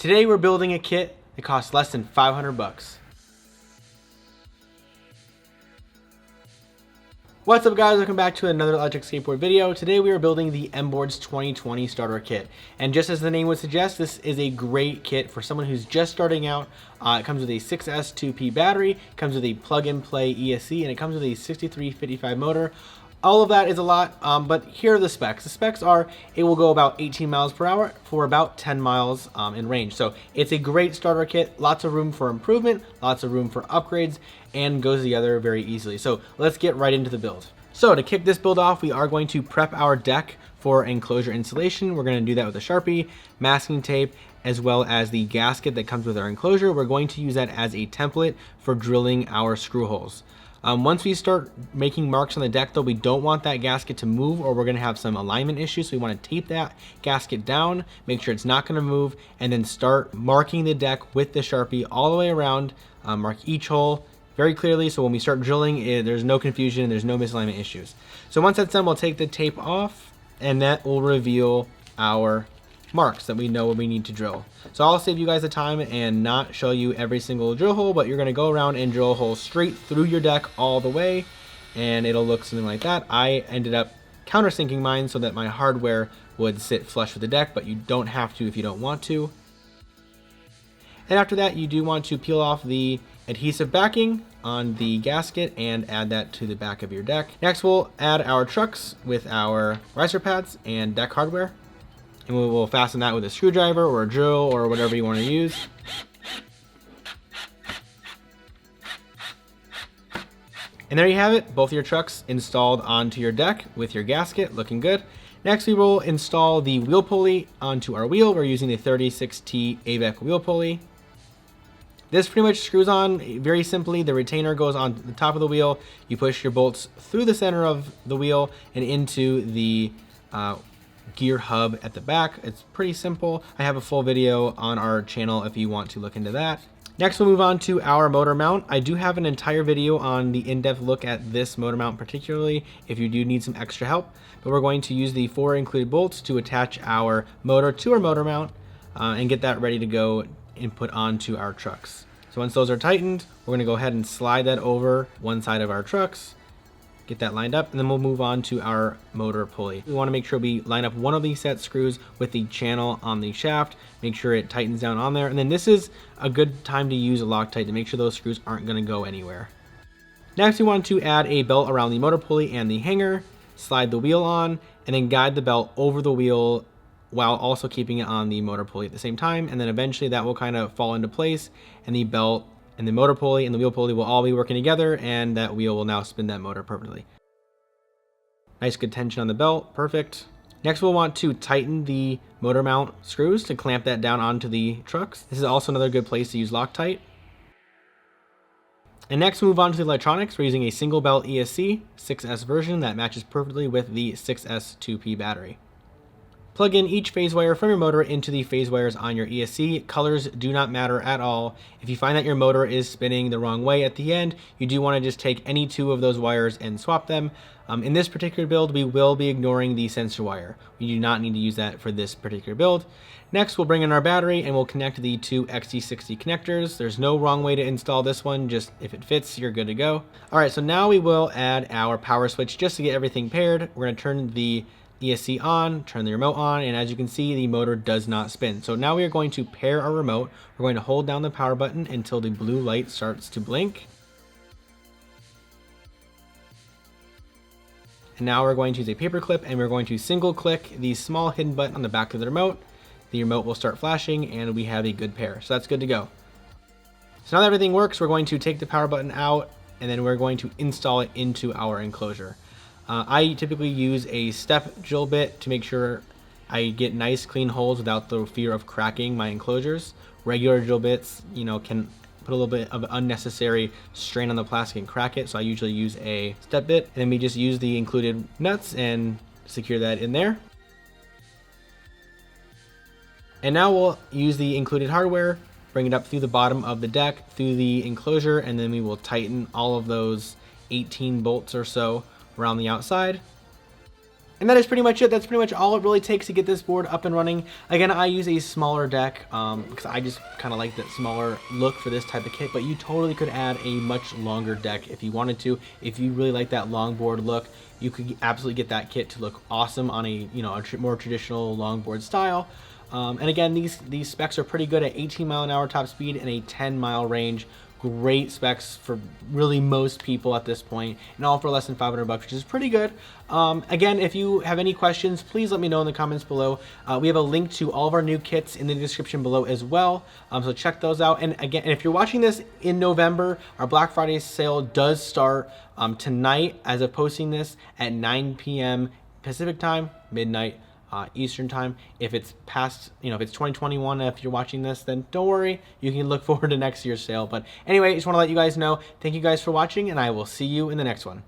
Today we're building a kit that costs less than 500 bucks. What's up guys, welcome back to another electric skateboard video. Today we are building the MBoards 2020 Starter Kit. And just as the name would suggest, this is a great kit for someone who's just starting out. It comes with a 6S 2P battery, comes with a plug-and-play ESC, and it comes with a 6355 motor. All of that is a lot, but here are the specs. The specs are, it will go about 18 miles per hour for about 10 miles in range. So it's a great starter kit, lots of room for improvement, lots of room for upgrades, and goes together very easily. So let's get right into the build. So to kick this build off, we are going to prep our deck for enclosure installation. We're going to do that with a Sharpie, masking tape, as well as the gasket that comes with our enclosure. We're going to use that as a template for drilling our screw holes. Once we start making marks on the deck though, we don't want that gasket to move or we're going to have some alignment issues. So we want to tape that gasket down, make sure it's not going to move, and then start marking the deck with the Sharpie all the way around. Mark each hole very clearly so when we start drilling, there's no confusion and there's no misalignment issues. So once that's done, we'll take the tape off and that will reveal our marks that we know what we need to drill. So I'll save you guys the time and not show you every single drill hole, but you're going to go around and drill a hole straight through your deck all the way, and it'll look something like that. I ended up countersinking mine so that my hardware would sit flush with the deck, but you don't have to if you don't want to. And after that, you do want to peel off the adhesive backing on the gasket and add that to the back of your deck. Next, we'll add our trucks with our riser pads and deck hardware. And we will fasten that with a screwdriver or a drill or whatever you want to use. And there you have it, both your trucks installed onto your deck with your gasket, looking good. Next we will install the wheel pulley onto our wheel. We're using the 36T AVEC wheel pulley. This pretty much screws on very simply. The retainer goes on the top of the wheel. You push your bolts through the center of the wheel and into the gear hub at the back. It's pretty simple. I have a full video on our channel if you want to look into that. Next we'll move on to our motor mount. I do have an entire video on the in-depth look at this motor mount particularly if you do need some extra help, but we're going to use the 4 included bolts to attach our motor to our motor mount and get that ready to go and put onto our trucks. So once those are tightened, we're going to go ahead and slide that over one side of our trucks, get that lined up, and then we'll move on to our motor pulley. We want to make sure we line up one of these set screws with the channel on the shaft, make sure it tightens down on there, and then this is a good time to use a Loctite to make sure those screws aren't going to go anywhere. Next we want to add a belt around the motor pulley and the hanger, slide the wheel on, and then guide the belt over the wheel while also keeping it on the motor pulley at the same time, and then eventually that will kind of fall into place and the belt and the motor pulley and the wheel pulley will all be working together, and that wheel will now spin that motor perfectly. Nice good tension on the belt, perfect. Next we'll want to tighten the motor mount screws to clamp that down onto the trucks. This is also another good place to use Loctite. And next move on to the electronics. We're using a single belt ESC 6S version that matches perfectly with the 6S 2P battery. Plug in each phase wire from your motor into the phase wires on your ESC. Colors do not matter at all. If you find that your motor is spinning the wrong way at the end, you do want to just take any 2 of those wires and swap them. In this particular build, we will be ignoring the sensor wire. We do not need to use that for this particular build. Next, we'll bring in our battery and we'll connect the 2 XT60 connectors. There's no wrong way to install this one, just if it fits, you're good to go. All right, so now we will add our power switch just to get everything paired. We're going to turn the ESC on, turn the remote on, and as you can see, the motor does not spin. So now we are going to pair our remote. We're going to hold down the power button until the blue light starts to blink. And now we're going to use a paper clip and we're going to single click the small hidden button on the back of the remote. The remote will start flashing and we have a good pair. So that's good to go. So now that everything works, we're going to take the power button out and then we're going to install it into our enclosure. I typically use a step drill bit to make sure I get nice clean holes without the fear of cracking my enclosures. Regular drill bits, can put a little bit of unnecessary strain on the plastic and crack it, so I usually use a step bit, and then we just use the included nuts and secure that in there. And now we'll use the included hardware, bring it up through the bottom of the deck, through the enclosure, and then we will tighten all of those 18 bolts or so around the outside. And that is pretty much it. That's pretty much all it really takes to get this board up and running. Again, I use a smaller deck because I just kind of like that smaller look for this type of kit, but you totally could add a much longer deck if you wanted to. If you really like that longboard look, you could absolutely get that kit to look awesome on a, you know, a more traditional longboard style. And again, these specs are pretty good at 18-mile-an-hour top speed and a 10-mile range. Great specs for really most people at this point, and all for less than 500 bucks, which is pretty good. Again, if you have any questions, please let me know in the comments below. We have a link to all of our new kits in the description below as well, so check those out. And again, if you're watching this in November, our Black Friday sale does start tonight as of posting this at 9 p.m. Pacific time, midnight Eastern time. If it's past, you know, if it's 2021, if you're watching this, then don't worry, you can look forward to next year's sale. But anyway, I just want to let you guys know, thank you guys for watching, and I will see you in the next one.